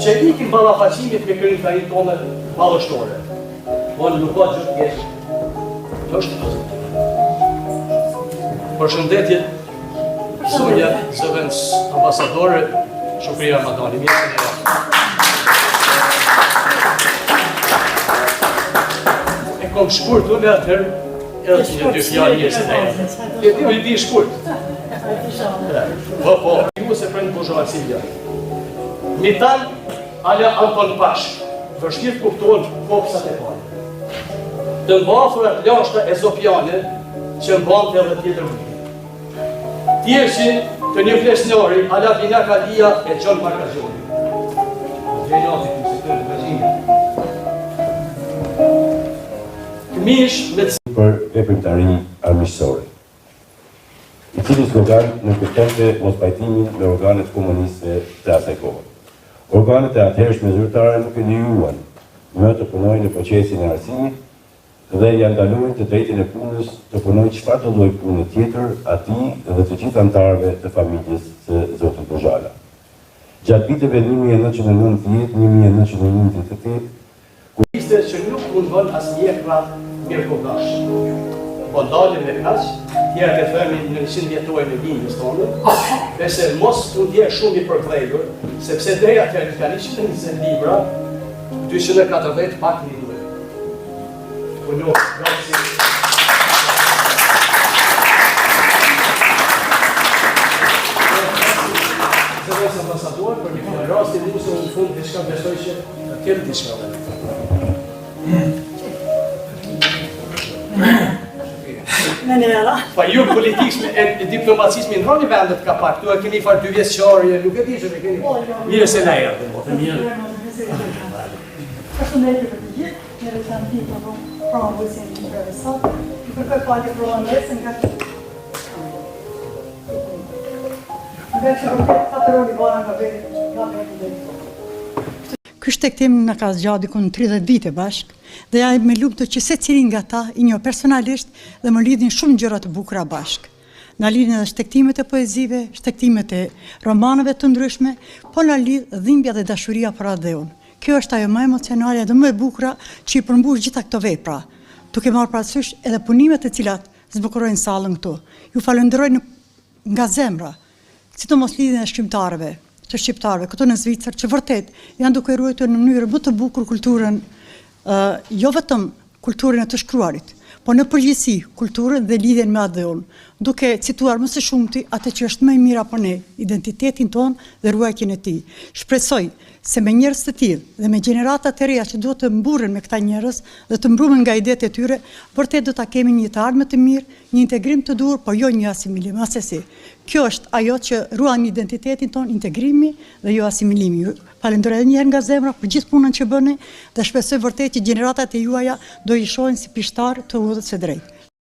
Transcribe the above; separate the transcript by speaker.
Speaker 1: që ikim ballafaqimit me krijimtarin tonë ballështore. Po nuk ka gjë të keq. Është pozitiv. Përshëndetje, Sonja Zëvendës, ambasadore, Shukria Madani. E kom shkurt unë atëherë, edhe që një dy fjallë njëse dhe e. E di shkurt. Po, ju se prendë Buzhova Silja. Mitan ala Anton Pashk, vështirë kuptohen kopsat e parë. Të mbafura lashta e Zopjane që mbante edhe tjetër unë. Tjeshin të një flesnori ala Bina Kalia e Gjon Markazhoni. Gjenjati të se të në Këmish me të
Speaker 2: për veprimtari armiqësore, i cili slogan nuk kërkonte mospajtimin me organet komuniste të asaj kohe. Organet e atëhershme zyrtare nuk e lejuan më të punojnë në procesin e arsimit dhe ja ndalojnë të drejtën e punës të punojnë çfarëdo lloj pune tjetër atij dhe të gjithë anëtarëve të familjes së zotit Bozhala. Gjatë viteve 1990-1998,
Speaker 1: komuniste që nuk mundon asnjë krah mirëkohësh. Po dalin me kaq, tjerë të thëmin në 100 vjetojnë në linjës tonë, se mos të ndje shumë i përkthejur, sepse deri atëherë ka 120 libra, 240 pak libra. Po nuk, Zëvendës ambasador, për një rast i lusë në fund diçka besoj që tjetë diçka dhe. Pa ju politikisme e diplomacisme në rroni vendet ka pak, tu e keni farë 2 vjeçarje, nuk e di që me keni. Mirë se na erdhe, bote mirë.
Speaker 3: Përshëndetje për të gjithë, në veçanti për provojësin të librave sot, i kërkoj falje për onesën nga që patëroni bona nga vetë nga vetë.
Speaker 4: Ky shtektim në ka zgjatë dikun 30 vite bashk, dhe ja me luptë që se cilin nga ta i njoh personalisht dhe më lidhin shumë gjëra të bukura bashk. Na lidhin edhe shtektimet e poezive, shtektimet e romaneve të ndryshme, po na lidh dhimbja dhe dashuria për Adheun. Kjo është ajo më emocionale dhe më e bukura që i përmbush gjitha këto vepra, duke marrë parasysh edhe punimet e cilat zbukurojnë sallën këtu. Ju falenderoj nga zemra, sidomos lidhjen e shkrimtarëve, të shqiptarëve këtu në Zvicër, që vërtet janë duke ruajtur në mënyrë më të bukur kulturën, jo vetëm kulturën e të shkruarit, po në përgjithësi kulturën dhe lidhjen me Adheun, duke cituar më së shumti atë që është më i mirë apo ne, identitetin ton dhe ruajtjen e tij. Shpresoj se me njerëz të tillë dhe me gjenerata të reja që duhet të mburren me këta njerëz dhe të mbruhen nga idetë e tyre, vërtet do ta kemi një të ardhmë të mirë, një integrim të dur, por jo një asimilim, asesi. Kjo është ajo që ruan identitetin ton, integrimi dhe jo asimilimi. Falenderoj edhe një herë nga zemra për gjithë punën që bëni dhe shpresoj vërtet që gjeneratat e juaja do i shohin si pishtar të udhës së drejtë.